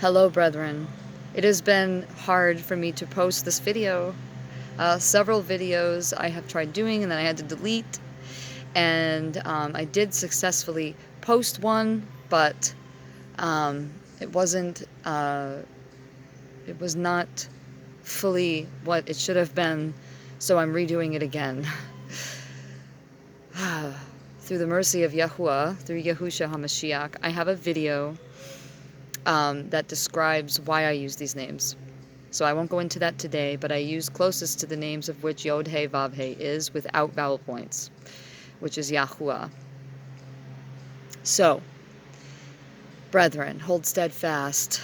Hello, brethren. It has been hard for me to post this video. Several videos I have tried doing and then I had to delete. And I did successfully post one, but it wasn't, it was not fully what it should have been, so I'm redoing it again. Through the mercy of Yahuwah, through Yahusha HaMashiach, I have a video that describes why I use these names. So I won't go into that today, but I use closest to the names of which Yod He Vav He is without vowel points, which is Yahuwah. So, brethren, hold steadfast.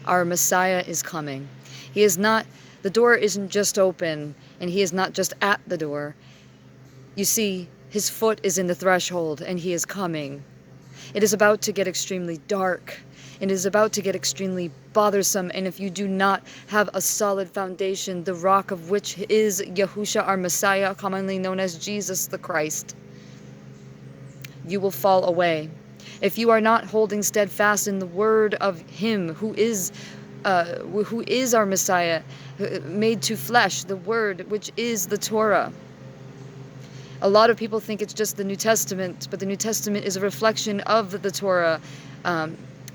Our Messiah is coming. He is not, the door isn't just open, and he is not just at the door. You see, his foot is in the threshold, and he is coming. It is about to get extremely dark. It is about to get extremely bothersome, and if you do not have a solid foundation, the rock of which is Yahusha, our Messiah, commonly known as Jesus the Christ, you will fall away. If you are not holding steadfast in the word of him who is our Messiah, made to flesh, the word which is the Torah. A lot of people think it's just the New Testament, but the New Testament is a reflection of the Torah.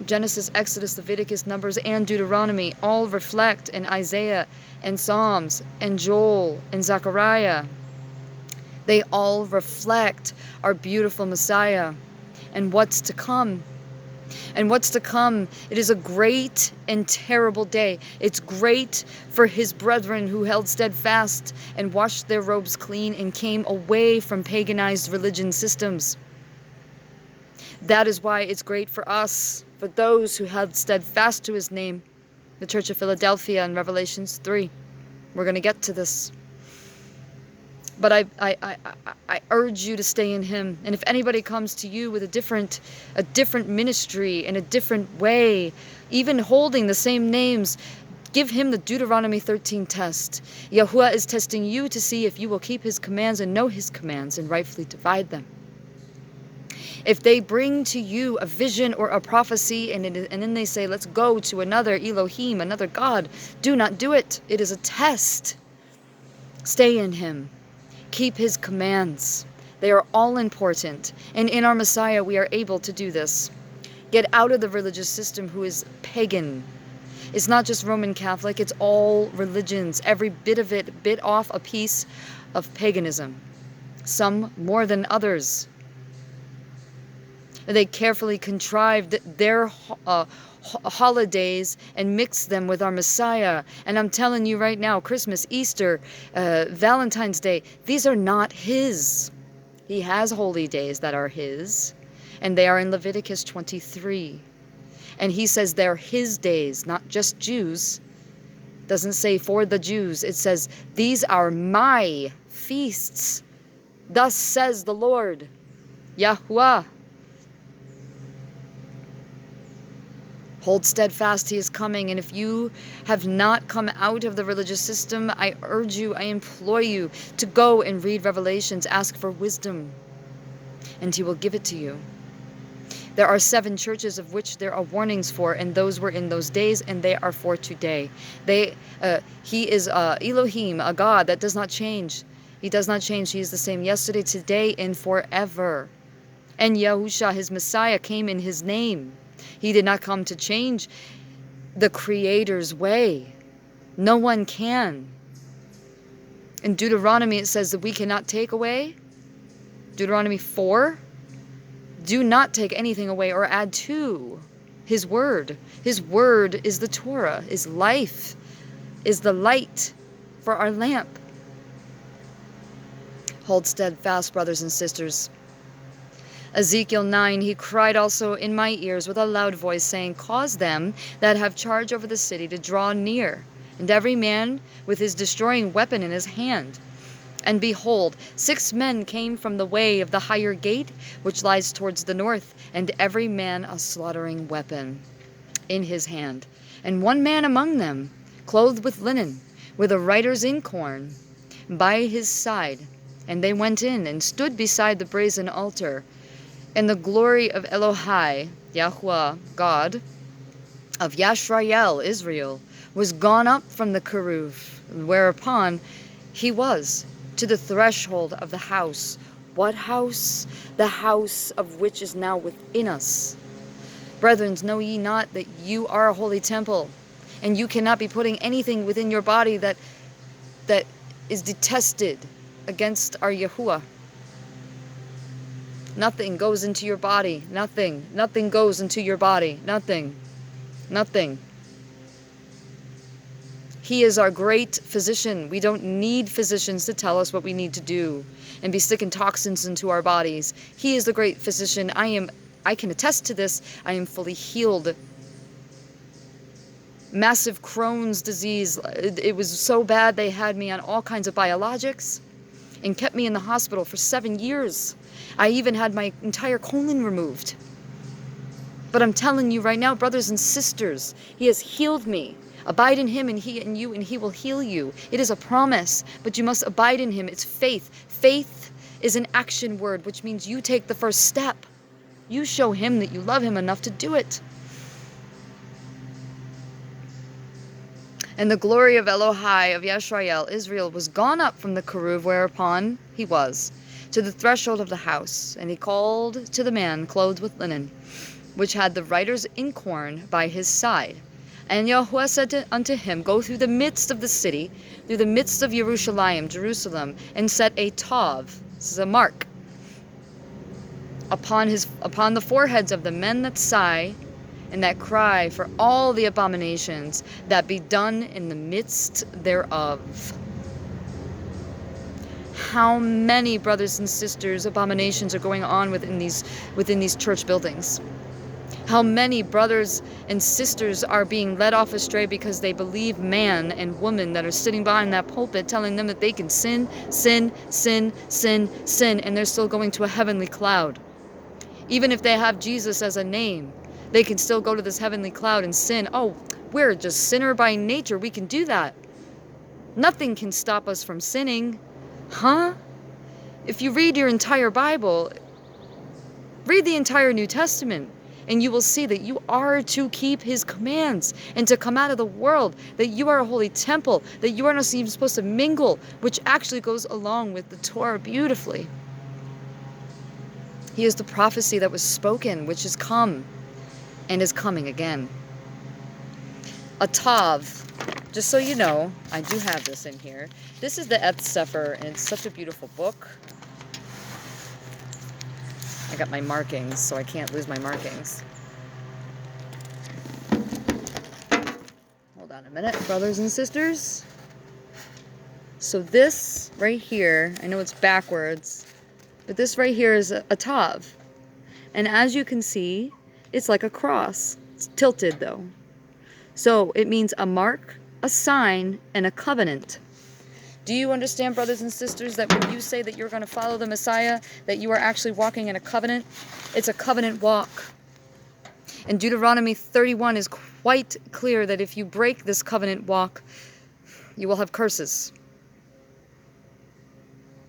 Genesis, Exodus, Leviticus, Numbers, and Deuteronomy all reflect, and Isaiah, and Psalms, and Joel, and Zechariah. They all reflect our beautiful Messiah and what's to come. And what's to come, it is a great and terrible day. It's great for his brethren who held steadfast and washed their robes clean and came away from paganized religion systems. That is why it's great for us, for those who held steadfast to his name, the Church of Philadelphia in Revelations 3. We're going to get to this. But I urge you to stay in him. And if anybody comes to you with a different ministry in a different way, even holding the same names, give him the Deuteronomy 13 test. Yahuwah is testing you to see if you will keep his commands and know his commands and rightfully divide them. If they bring to you a vision or a prophecy and then they say, let's go to another Elohim, another God, do not do it. It is a test. Stay in him. Keep his commands. They are all important. And in our Messiah, we are able to do this. Get out of the religious system who is pagan. It's not just Roman Catholic, it's all religions. Every bit of it bit off a piece of paganism. Some more than others. They carefully contrived their holidays and mixed them with our Messiah. And I'm telling you right now, Christmas, Easter, Valentine's Day, these are not his. He has holy days that are his, and they are in Leviticus 23. And he says they're his days, not just Jews. It doesn't say for the Jews. It says, these are my feasts. Thus says the Lord, Yahuwah. Hold steadfast, he is coming, and if you have not come out of the religious system, I urge you, I implore you to go and read Revelations, ask for wisdom, and he will give it to you. There are 7 churches of which there are warnings for, and those were in those days, and they are for today. He is Elohim, a God that does not change. He does not change. He is the same yesterday, today, and forever. And Yahusha, his Messiah, came in his name. He did not come to change the Creator's way. No one can. In Deuteronomy, it says that we cannot take away. Deuteronomy 4. Do not take anything away or add to his word. His word is the Torah, is life, is the light for our lamp. Hold steadfast, brothers and sisters. Ezekiel 9, he cried also in my ears with a loud voice, saying, cause them that have charge over the city to draw near, and every man with his destroying weapon in his hand. And behold, 6 men came from the way of the higher gate, which lies towards the north, and every man a slaughtering weapon in his hand. And one man among them, clothed with linen, with a writer's inkhorn by his side. And they went in and stood beside the brazen altar. And the glory of Elohai, Yahuwah, God, of Yisrael, Israel, was gone up from the keruv, whereupon he was to the threshold of the house. What house? The house of which is now within us. Brethren, know ye not that you are a holy temple, and you cannot be putting anything within your body that is detested against our Yahuwah. Nothing goes into your body. Nothing. Nothing goes into your body. Nothing. Nothing. He is our great physician. We don't need physicians to tell us what we need to do and be sticking toxins into our bodies. He is the great physician. I can attest to this. I am fully healed. Massive Crohn's disease. It was so bad they had me on all kinds of biologics and kept me in the hospital for 7 years. I even had my entire colon removed. But I'm telling you right now, brothers and sisters, he has healed me. Abide in him and he in you, and he will heal you. It is a promise, but you must abide in him. It's faith. Faith is an action word, which means you take the first step. You show him that you love him enough to do it. And the glory of Elohai, of Yisrael, Israel, was gone up from the keruv whereupon he was, to the threshold of the house. And he called to the man clothed with linen, which had the writer's inkhorn by his side. And Yahuwah said unto him, Go through the midst of the city, through the midst of Jerusalem, and set a tav, this is a mark, upon the foreheads of the men that sigh, and that cry for all the abominations that be done in the midst thereof. How many, brothers and sisters, abominations are going on within these church buildings? How many brothers and sisters are being led off astray because they believe man and woman that are sitting behind that pulpit telling them that they can sin, sin, sin, sin, sin, and they're still going to a heavenly cloud. Even if they have Jesus as a name, they can still go to this heavenly cloud and sin. Oh, we're just sinner by nature. We can do that. Nothing can stop us from sinning. Huh? If you read your entire Bible, read the entire New Testament, and you will see that you are to keep his commands and to come out of the world, that you are a holy temple, that you are not even supposed to mingle, which actually goes along with the Torah beautifully. He is the prophecy that was spoken, which has come and is coming again. A tav, just so you know, I do have this in here. This is the Eth Sefer, and it's such a beautiful book. I got my markings, so I can't lose my markings. Hold on a minute, brothers and sisters. So this right here, I know it's backwards, but this right here is a tav. And as you can see, it's like a cross. It's tilted though. So it means a mark, a sign, and a covenant. Do you understand, brothers and sisters, that when you say that you're going to follow the Messiah, that you are actually walking in a covenant? It's a covenant walk. And Deuteronomy 31 is quite clear that if you break this covenant walk, you will have curses.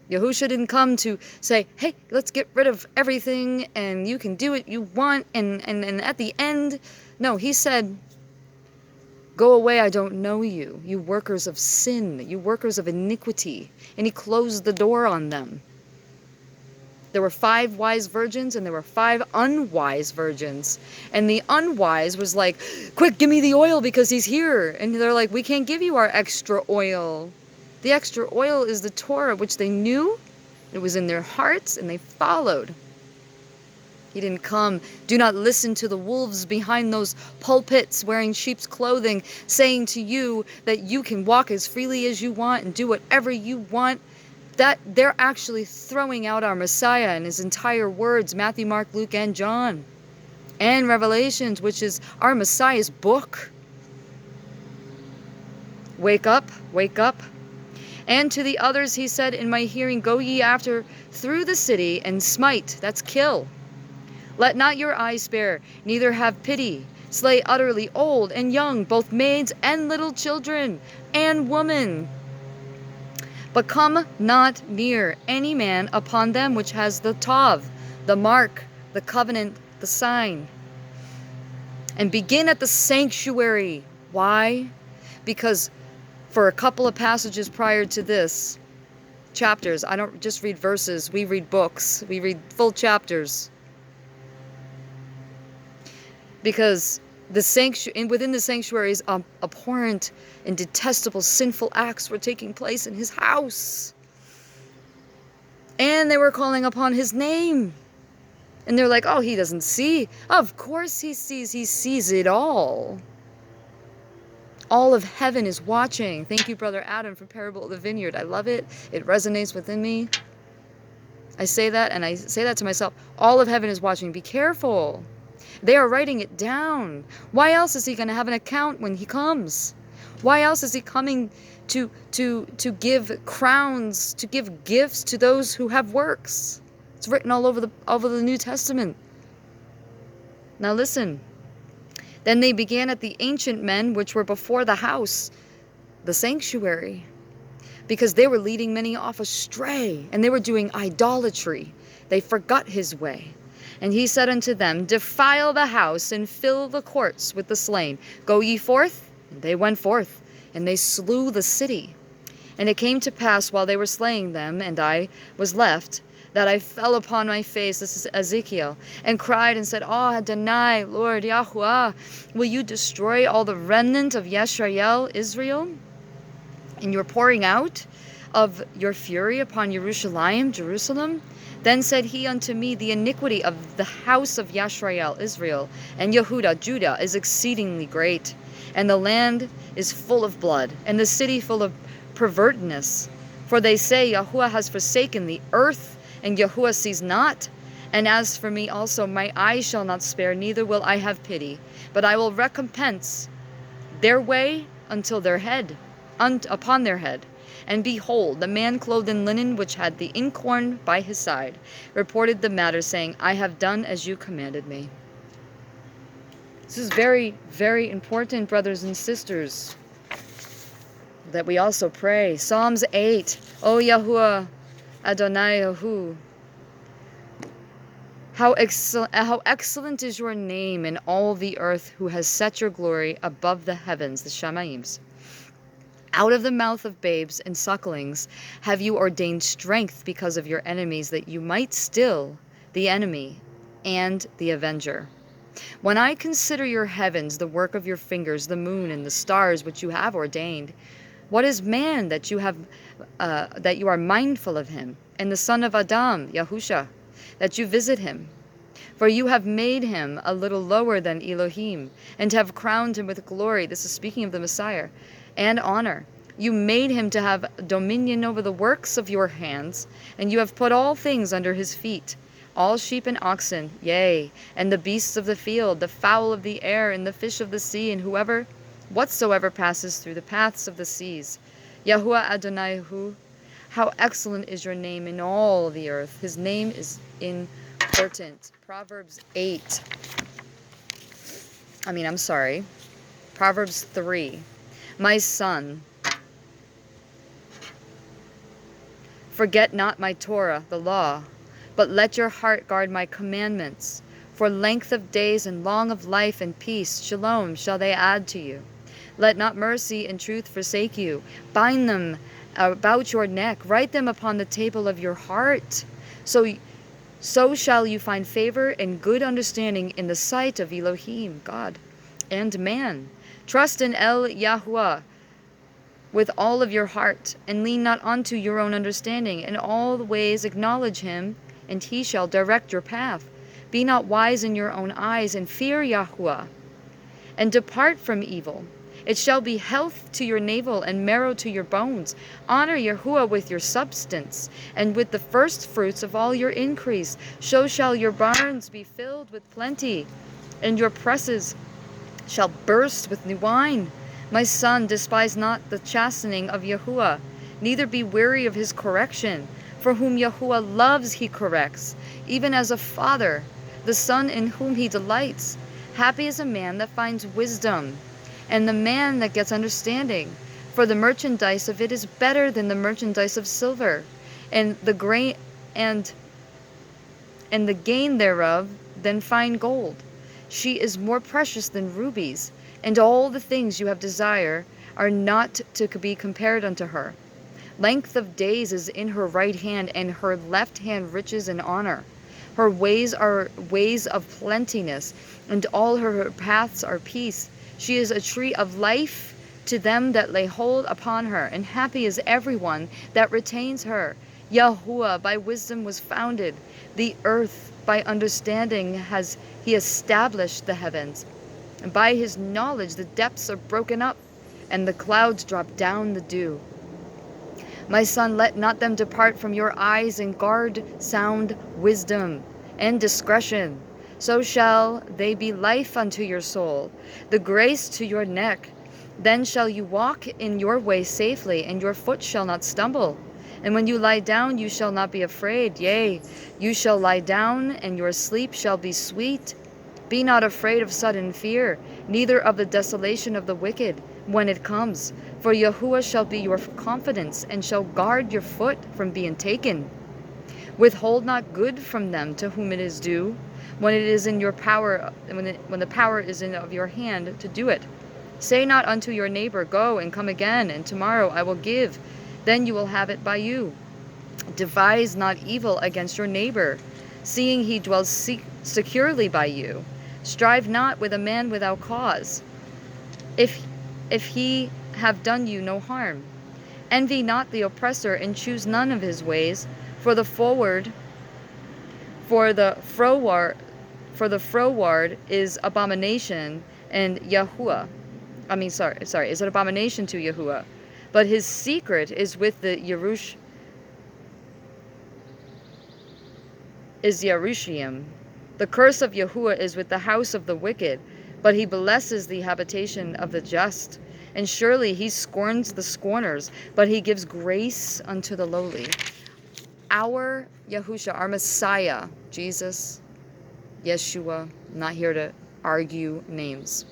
Yahusha didn't come to say, hey, let's get rid of everything and you can do what you want. And at the end, no, he said, go away, I don't know you, you workers of sin, you workers of iniquity. And he closed the door on them. There were 5 wise virgins and there were 5 unwise virgins. And the unwise was like, quick, give me the oil because he's here. And they're like, we can't give you our extra oil. The extra oil is the Torah, which they knew. It was in their hearts and they followed. He didn't come. Do not listen to the wolves behind those pulpits wearing sheep's clothing, saying to you that you can walk as freely as you want and do whatever you want. That they're actually throwing out our Messiah and his entire words, Matthew, Mark, Luke, and John, and Revelations, which is our Messiah's book. Wake up, wake up. And to the others he said in my hearing, go ye after through the city and smite, that's kill. Let not your eyes spare, neither have pity. Slay utterly old and young, both maids and little children, and women. But come not near any man upon them which has the tav, the mark, the covenant, the sign. and begin at the sanctuary. Why? Because for a couple of passages prior to this, chapters, I don't just read verses, we read books, we read full chapters. Because within the sanctuaries, abhorrent and detestable sinful acts were taking place in his house. And they were calling upon his name. And they're like, oh, he doesn't see. Of course he sees it all. All of heaven is watching. Thank you, Brother Adam, for Parable of the Vineyard. I love it. It resonates within me. I say that, and I say that to myself. All of heaven is watching. Be careful. They are writing it down. Why else is he going to have an account when he comes? Why else is he coming to give crowns, to give gifts to those who have works? It's written all over the New Testament. Now listen. Then they began at the ancient men which were before the house, the sanctuary, because they were leading many off astray, and they were doing idolatry. They forgot his way. And he said unto them, defile the house, and fill the courts with the slain. Go ye forth? And they went forth, and they slew the city. And it came to pass, while they were slaying them, and I was left, that I fell upon my face, this is Ezekiel, and cried and said, Oh, Adonai, Lord Yahuwah, will you destroy all the remnant of Yisrael, Israel? And you're pouring out of your fury upon Jerusalem? Then said he unto me, the iniquity of the house of Yisrael, Israel, and Yehudah, Judah, is exceedingly great, and the land is full of blood, and the city full of pervertedness. For they say, Yahuwah has forsaken the earth, and Yahuwah sees not. And as for me also, my eye shall not spare, neither will I have pity, but I will recompense their way until their head, upon their head. And behold, the man clothed in linen, which had the inkhorn by his side, reported the matter, saying, I have done as you commanded me. This is very, very important, brothers and sisters, that we also pray. Psalms 8, O Yahuwah, Adonai Yahu. How excellent is your name in all the earth, who has set your glory above the heavens, the Shamayims. Out of the mouth of babes and sucklings have you ordained strength because of your enemies, that you might still the enemy and the avenger. When I consider your heavens, the work of your fingers, the moon and the stars which you have ordained, what is man that you are mindful of him, and the son of Adam, Yahusha, that you visit him? For you have made him a little lower than Elohim, and have crowned him with glory. This is speaking of the Messiah. And honor. You made him to have dominion over the works of your hands, and you have put all things under his feet, all sheep and oxen, yea, and the beasts of the field, the fowl of the air, and the fish of the sea, and whatsoever passes through the paths of the seas. Yahuwah Adonai Hu, how excellent is your name in all the earth. His name is important. Proverbs 3. My son, forget not my Torah, the law, but let your heart guard my commandments. For length of days and long of life and peace, shalom, shall they add to you. Let not mercy and truth forsake you. Bind them about your neck. Write them upon the table of your heart. So shall you find favor and good understanding in the sight of Elohim, God, and man. Trust in El Yahuwah with all of your heart, and lean not unto your own understanding. In all the ways acknowledge him, and he shall direct your path. Be not wise in your own eyes, and fear Yahuwah, and depart from evil. It shall be health to your navel, and marrow to your bones. Honor Yahuwah with your substance, and with the first fruits of all your increase. So shall your barns be filled with plenty, and your presses shall burst with new wine. My son, despise not the chastening of Yahuwah, neither be weary of his correction. For whom Yahuwah loves he corrects, even as a father, the son in whom he delights. Happy is a man that finds wisdom, and the man that gets understanding. For the merchandise of it is better than the merchandise of silver, and the gain thereof than fine gold. She is more precious than rubies, and all the things you have desire are not to be compared unto her. Length of days is in her right hand, and her left hand riches and honor. Her ways are ways of plenteousness, and all her paths are peace. She is a tree of life to them that lay hold upon her, and happy is everyone that retains her. Yahuwah by wisdom was founded. The earth by understanding has he established the heavens. And by his knowledge the depths are broken up, and the clouds drop down the dew. My son, let not them depart from your eyes, and guard sound wisdom and discretion. So shall they be life unto your soul, the grace to your neck. Then shall you walk in your way safely, and your foot shall not stumble. And when you lie down, you shall not be afraid. Yea, you shall lie down, and your sleep shall be sweet. Be not afraid of sudden fear, neither of the desolation of the wicked, when it comes. For Yahuwah shall be your confidence, and shall guard your foot from being taken. Withhold not good from them to whom it is due, when it is in your power, when the power is in of your hand to do it. Say not unto your neighbor, Go and come again, and tomorrow I will give. Then you will have it by you. Devise not evil against your neighbor, seeing he dwells securely by you. Strive not with a man without cause, if he have done you no harm. Envy not the oppressor, and choose none of his ways, for the froward is abomination, and is an abomination to Yahuwah. But his secret is with the Yerushim. The curse of Yahuwah is with the house of the wicked, but he blesses the habitation of the just. And surely he scorns the scorners, but he gives grace unto the lowly. Our Yahusha, our Messiah, Jesus, Yeshua, I'm not here to argue names.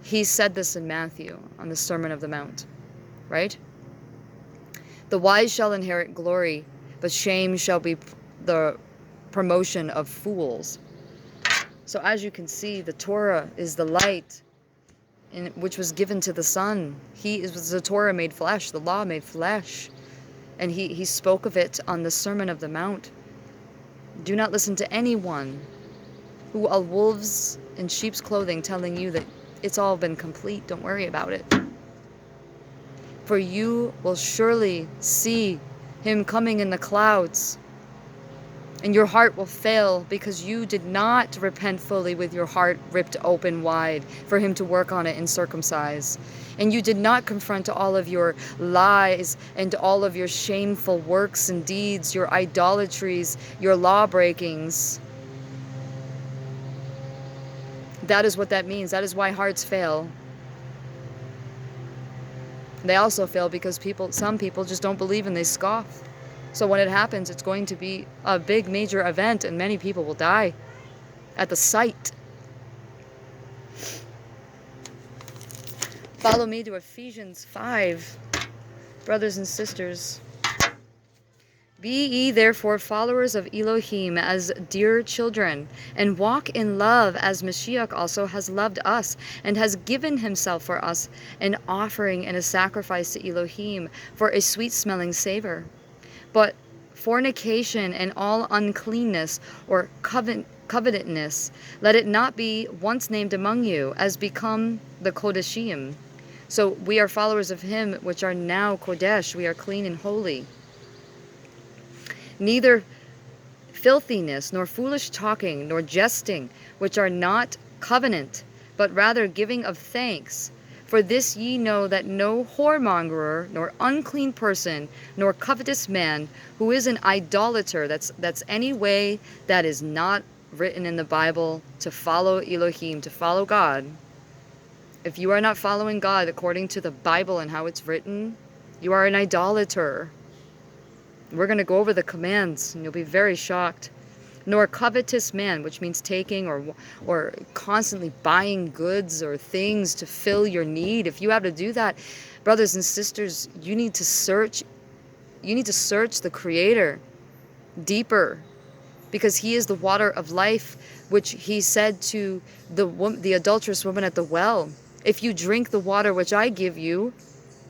He said this in Matthew on the Sermon of the Mount, right? The wise shall inherit glory, but shame shall be the promotion of fools. So as you can see, the Torah is the light which was given to the Son. Was the Torah made flesh, the law made flesh. And he spoke of it on the Sermon of the Mount. Do not listen to anyone who are wolves in sheep's clothing telling you that it's all been complete. Don't worry about it. For you will surely see him coming in the clouds. And your heart will fail because you did not repent fully with your heart ripped open wide for him to work on it and circumcise. And you did not confront all of your lies and all of your shameful works and deeds, your idolatries, your law breakings. That is what that means. That is why hearts fail. They also fail because some people just don't believe and they scoff. So when it happens, it's going to be a big major event and many people will die at the sight. Follow me to Ephesians 5, brothers and sisters. Be ye therefore followers of Elohim as dear children, and walk in love as Mashiach also has loved us, and has given himself for us, an offering and a sacrifice to Elohim for a sweet-smelling savor. But fornication and all uncleanness or covetousness, let it not be once named among you, as become the Kodeshim. So we are followers of him which are now Kodesh, we are clean and holy. Neither filthiness, nor foolish talking, nor jesting, which are not covenant, but rather giving of thanks. For this ye know that no whoremonger, nor unclean person, nor covetous man, who is an idolater, that's any way that is not written in the Bible to follow Elohim, to follow God. If you are not following God according to the Bible and how it's written, you are an idolater. We're going to go over the commands, and you'll be very shocked. Nor covetous man, which means taking or constantly buying goods or things to fill your need. If you have to do that, brothers and sisters, you need to search the Creator deeper, because he is the water of life, which he said to the adulterous woman at the well, if you drink the water which I give you,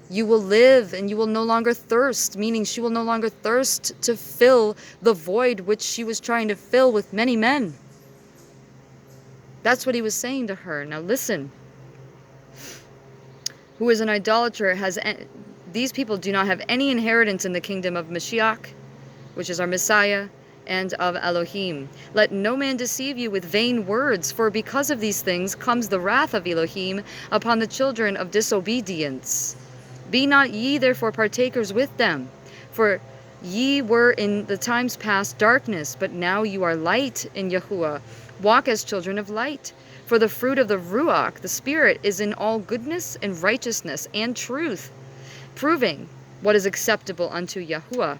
you will live and you will no longer thirst, meaning she will no longer thirst to fill the void which she was trying to fill with many men. That's what he was saying to her. Now listen. Who is an idolater these people do not have any inheritance in the kingdom of Mashiach, which is our Messiah, and of Elohim. Let no man deceive you with vain words, for because of these things comes the wrath of Elohim upon the children of disobedience. Be not ye therefore partakers with them, for ye were in the times past darkness, but now you are light in Yahuwah. Walk as children of light. For the fruit of the Ruach, the Spirit, is in all goodness and righteousness and truth, proving what is acceptable unto Yahuwah.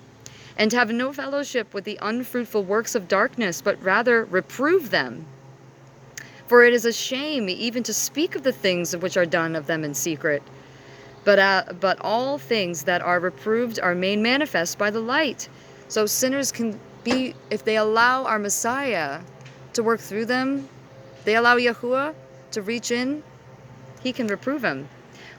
And have no fellowship with the unfruitful works of darkness, but rather reprove them. For it is a shame even to speak of the things which are done of them in secret. But all things that are reproved are made manifest by the light. So sinners can be, if they allow our Messiah to work through them, they allow Yahuwah to reach in, he can reprove them.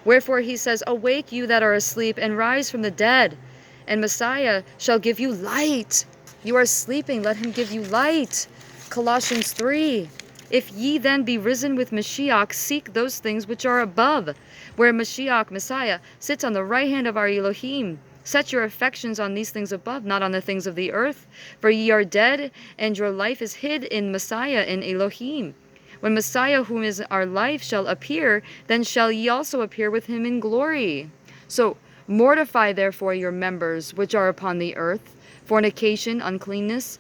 Wherefore he says, awake you that are asleep, and rise from the dead, and Messiah shall give you light. You are sleeping, let him give you light. Colossians 3. If ye then be risen with Mashiach, seek those things which are above, where Mashiach, Messiah, sits on the right hand of our Elohim. Set your affections on these things above, not on the things of the earth. For ye are dead, and your life is hid in Messiah, in Elohim. When Messiah, whom is our life, shall appear, then shall ye also appear with him in glory. So mortify therefore your members which are upon the earth, fornication, uncleanness,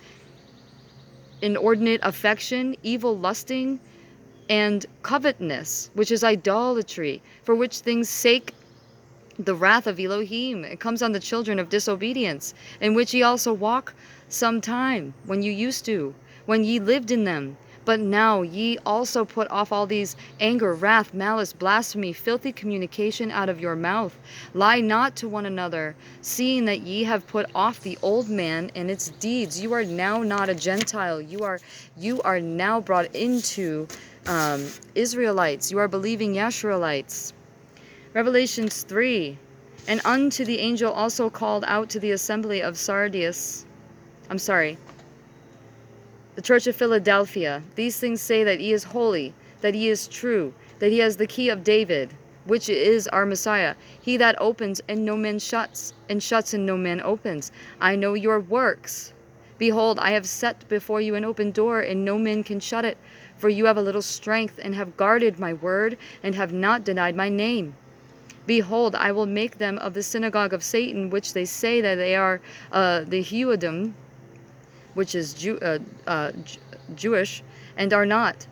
inordinate affection, evil lusting, and covetousness, which is idolatry, for which things sake the wrath of Elohim, it comes on the children of disobedience, in which ye also walk sometime, when you used to, when ye lived in them. But now ye also put off all these: anger, wrath, malice, blasphemy, filthy communication out of your mouth. Lie not to one another, seeing that ye have put off the old man and its deeds. You are now not a Gentile. You are now brought into Israelites. You are believing Yashuralites. Revelations 3. And unto the angel also called out to the assembly of the church of Philadelphia, these things say that he is holy, that he is true, that he has the key of David, which is our Messiah. He that opens and no man shuts, and shuts and no man opens. I know your works. Behold, I have set before you an open door, and no man can shut it. For you have a little strength, and have guarded my word, and have not denied my name. Behold, I will make them of the synagogue of Satan, which they say that they are the Yehudim, which is Jewish, and are not,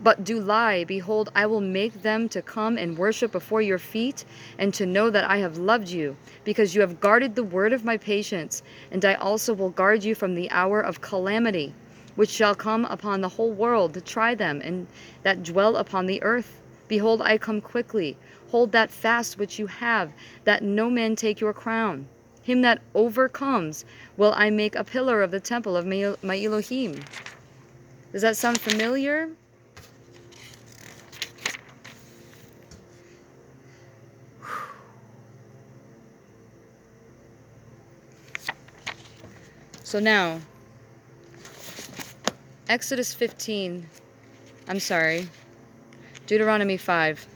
but do lie. Behold, I will make them to come and worship before your feet, and to know that I have loved you, because you have guarded the word of my patience. And I also will guard you from the hour of calamity, which shall come upon the whole world, to try them and that dwell upon the earth. Behold, I come quickly. Hold that fast which you have, that no man take your crown. Him that overcomes will I make a pillar of the temple of my Elohim. Does that sound familiar? So now, Deuteronomy 5.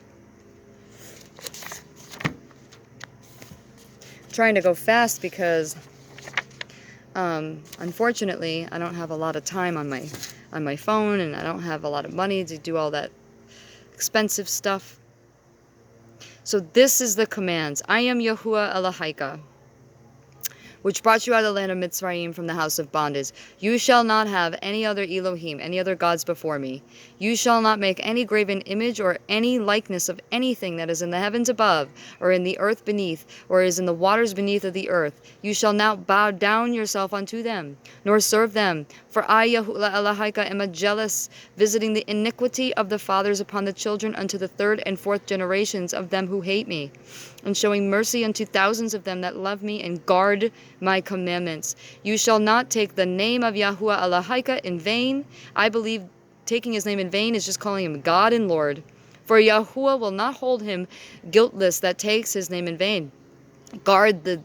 Trying to go fast because unfortunately I don't have a lot of time on my phone, and I don't have a lot of money to do all that expensive stuff. So this is the commands. I am Yahuwah Elohika, which brought you out of the land of Mitzrayim from the house of bondage. You shall not have any other Elohim, any other gods before me. You shall not make any graven image or any likeness of anything that is in the heavens above, or in the earth beneath, or is in the waters beneath of the earth. You shall not bow down yourself unto them, nor serve them. For I, Yahuwah Elohika, am a jealous, visiting the iniquity of the fathers upon the children unto the third and fourth generations of them who hate me, and showing mercy unto thousands of them that love me and guard my commandments. You shall not take the name of Yahuwah Elohika in vain. I believe taking his name in vain is just calling him God and Lord. For Yahuwah will not hold him guiltless that takes his name in vain. Guard the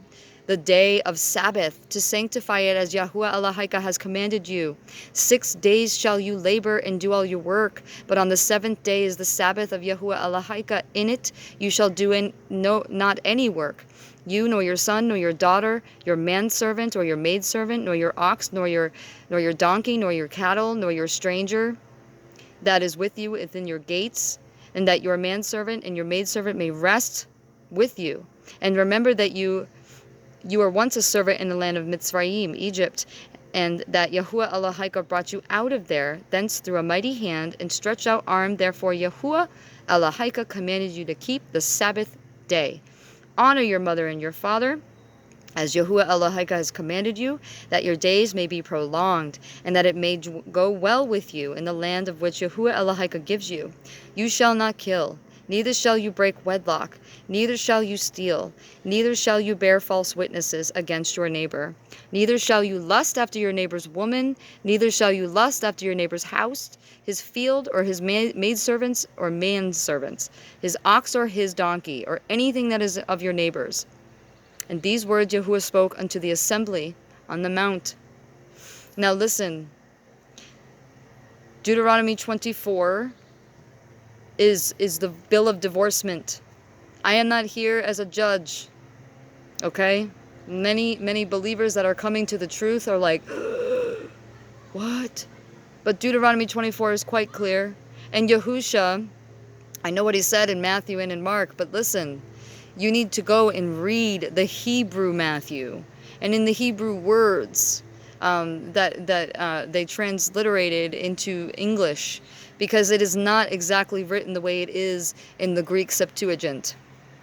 day of Sabbath, to sanctify it as Yahuwah Elohika has commanded you. 6 days shall you labor and do all your work, but on the 7th day is the Sabbath of Yahuwah Elohika. In it you shall do not any work. You, nor your son, nor your daughter, your manservant or your maidservant, nor your ox, nor your donkey, nor your cattle, nor your stranger that is with you within your gates, and that your manservant and your maidservant may rest with you. And remember that you were once a servant in the land of Mitzrayim, Egypt, and that Yahuwah Elohika brought you out of there, thence through a mighty hand and stretched out arm. Therefore Yahuwah Elohika commanded you to keep the Sabbath day. Honor your mother and your father, as Yahuwah Elohika has commanded you, that your days may be prolonged, and that it may go well with you in the land of which Yahuwah Elohika gives you. You shall not kill, neither shall you break wedlock, neither shall you steal, neither shall you bear false witnesses against your neighbor. Neither shall you lust after your neighbor's woman, neither shall you lust after your neighbor's house, his field, or his maidservants or manservants, his ox or his donkey, or anything that is of your neighbor's. And these words Yahuwah spoke unto the assembly on the mount. Now listen, Deuteronomy 24 is the bill of divorcement. I am not here as a judge, okay? Many believers that are coming to the truth are like, what? But Deuteronomy 24 is quite clear. And Yahusha, I know what he said in Matthew and in Mark, but listen, you need to go and read the Hebrew Matthew, and in the Hebrew words that they transliterated into English, because it is not exactly written the way it is in the Greek Septuagint.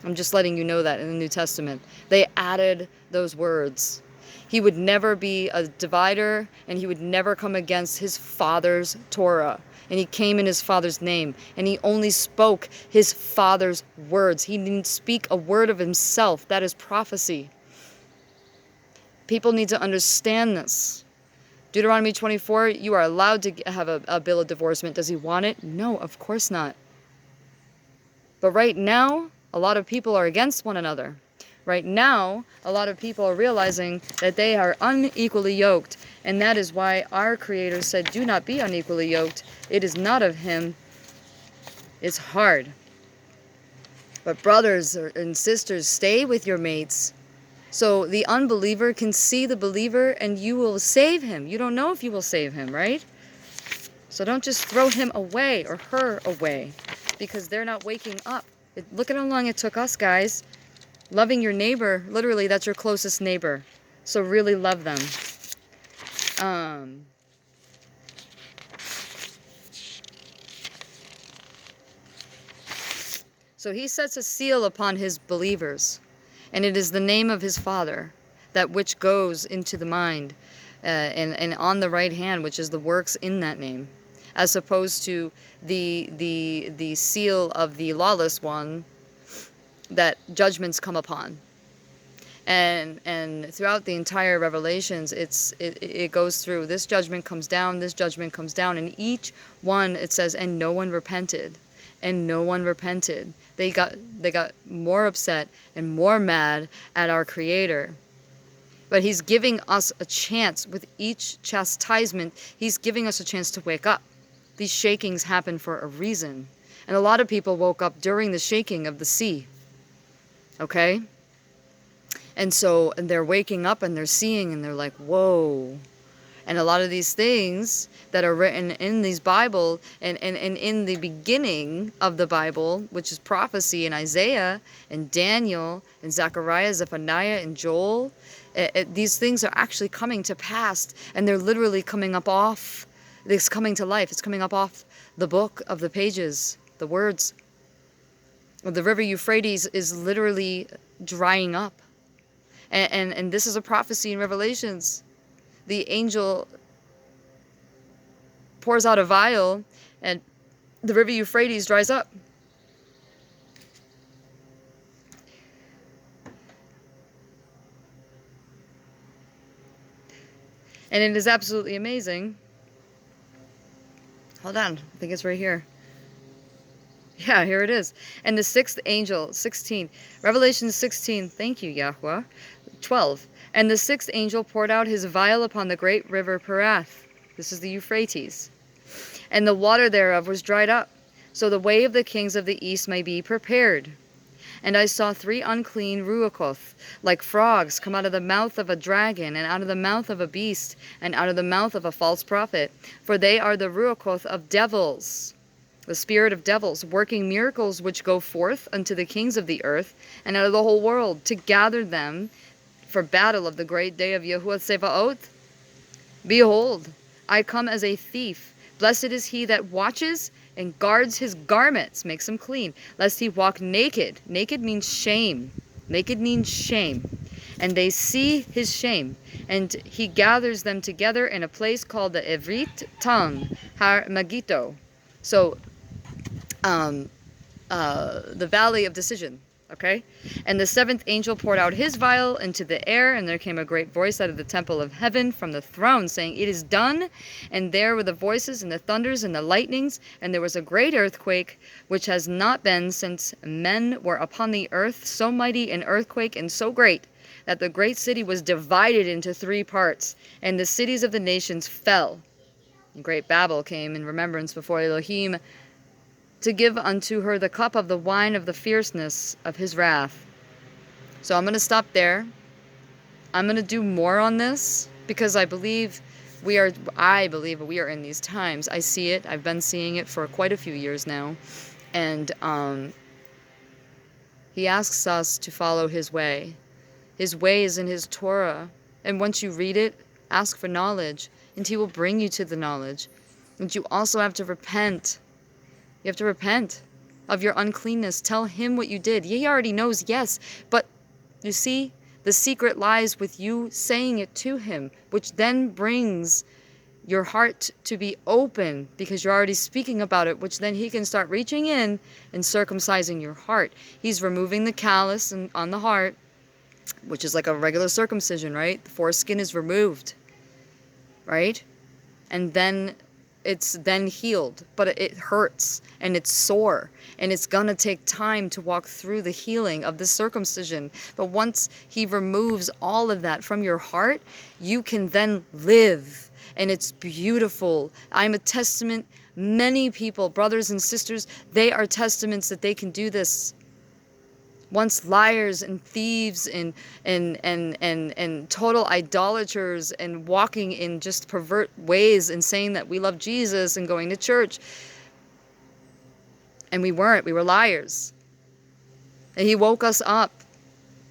I'm just letting you know that in the New Testament. They added those words. He would never be a divider, and he would never come against his father's Torah. And he came in his father's name, and he only spoke his father's words. He didn't speak a word of himself. That is prophecy. People need to understand this. Deuteronomy 24, you are allowed to have a bill of divorcement. Does he want it? No, of course not. But right now, a lot of people are against one another. Right now, a lot of people are realizing that they are unequally yoked. And that is why our Creator said, do not be unequally yoked. It is not of him. It's hard. But brothers and sisters, stay with your mates. So the unbeliever can see the believer and you will save him. You don't know if you will save him, right? So don't just throw him away or her away because they're not waking up. Look at how long it took us, guys. Loving your neighbor, literally, that's your closest neighbor. So really love them. So he sets a seal upon his believers, and it is the name of his Father, that which goes into the mind, and on the right hand, which is the works in that name, as opposed to the seal of the lawless one, that judgments come upon. And throughout the entire Revelations, it goes through, this judgment comes down, this judgment comes down, and each one it says, and no one repented, and no one repented. They got more upset and more mad at our Creator. But he's giving us a chance. With each chastisement, he's giving us a chance to wake up. These shakings happen for a reason. And a lot of people woke up during the shaking of the sea. Okay? And so they're waking up and they're seeing and they're like, whoa. And a lot of these things that are written in these Bible and in the beginning of the Bible, which is prophecy in Isaiah and Daniel and Zechariah, Zephaniah and Joel, these things are actually coming to pass, and they're literally coming up off. It's coming to life. It's coming up off the book of the pages, the words. The river Euphrates is literally drying up. And this is a prophecy in Revelations. The angel pours out a vial, and the river Euphrates dries up. And it is absolutely amazing. Hold on, I think it's right here. Yeah, here it is. And the sixth angel, 16. Revelation 16, thank you, Yahweh. 12. And the sixth angel poured out his vial upon the great river Perath. This is the Euphrates. And the water thereof was dried up, so the way of the kings of the east may be prepared. And I saw 3 unclean ruachoth, like frogs, come out of the mouth of a dragon, and out of the mouth of a beast, and out of the mouth of a false prophet. For they are the ruachoth of devils, the spirit of devils, working miracles which go forth unto the kings of the earth, and out of the whole world, to gather them for battle of the great day of Yahuwah Tsevaot. Behold, I come as a thief. Blessed is he that watches and guards his garments, makes them clean, lest he walk naked. Naked means shame. Naked means shame. And they see his shame. And he gathers them together in a place called the Evrit tongue, Har Magito. So, the valley of decision. Okay? And the seventh angel poured out his vial into the air, and there came a great voice out of the temple of heaven from the throne, saying, It is done. And there were the voices and the thunders and the lightnings, and there was a great earthquake, which has not been since men were upon the earth, so mighty an earthquake and so great, that the great city was divided into 3 parts, and the cities of the nations fell. And great Babel came in remembrance before Elohim, to give unto her the cup of the wine of the fierceness of his wrath. So I'm going to stop there. I'm going to do more on this, because I believe we are in these times. I see it. I've been seeing it for quite a few years now. And he asks us to follow his way. His way is in his Torah. And once you read it, ask for knowledge, and he will bring you to the knowledge. And you also have to repent. You have to repent of your uncleanness. Tell him what you did. He already knows, yes. But you see, the secret lies with you saying it to him, which then brings your heart to be open, because you're already speaking about it, which then he can start reaching in and circumcising your heart. He's removing the callus on the heart, which is like a regular circumcision, right? The foreskin is removed, right? And then it's then healed, but it hurts and it's sore, and it's gonna take time to walk through the healing of the circumcision. But once he removes all of that from your heart, you can then live, and it's beautiful. I'm a testament. Many people, brothers and sisters, they are testaments that they can do this. Once liars and thieves and total idolaters and walking in just pervert ways and saying that we love Jesus and going to church. And we weren't. We were liars. And he woke us up.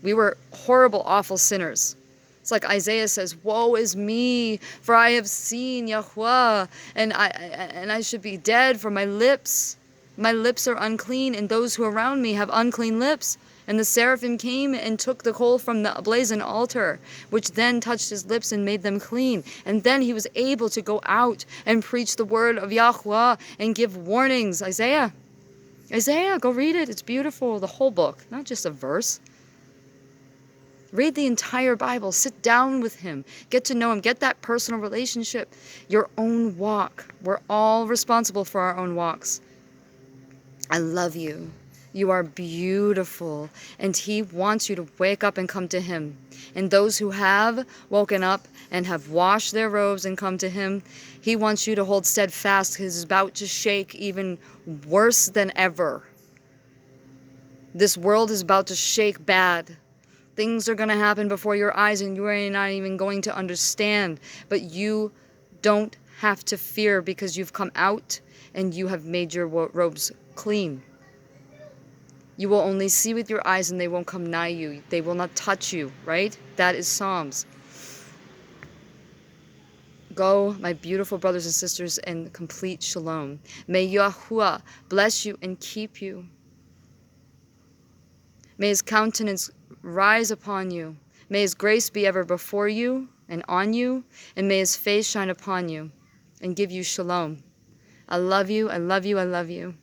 We were horrible, awful sinners. It's like Isaiah says, Woe is me, for I have seen Yahweh, and I should be dead, for my lips are unclean, and those who are around me have unclean lips. And the seraphim came and took the coal from the brazen altar, which then touched his lips and made them clean. And then he was able to go out and preach the word of Yahweh and give warnings. Isaiah, go read it. It's beautiful. The whole book, not just a verse. Read the entire Bible. Sit down with him. Get to know him. Get that personal relationship. Your own walk. We're all responsible for our own walks. I love you. You are beautiful, and he wants you to wake up and come to him. And those who have woken up and have washed their robes and come to him, he wants you to hold steadfast, because he's about to shake even worse than ever. This world is about to shake bad. Things are going to happen before your eyes, and you are not even going to understand. But you don't have to fear, because you've come out and you have made your robes clean. You will only see with your eyes, and they won't come nigh you. They will not touch you, right? That is Psalms. Go, my beautiful brothers and sisters, in complete shalom. May Yahuwah bless you and keep you. May his countenance rise upon you. May his grace be ever before you and on you, and may his face shine upon you and give you shalom. I love you. I love you. I love you.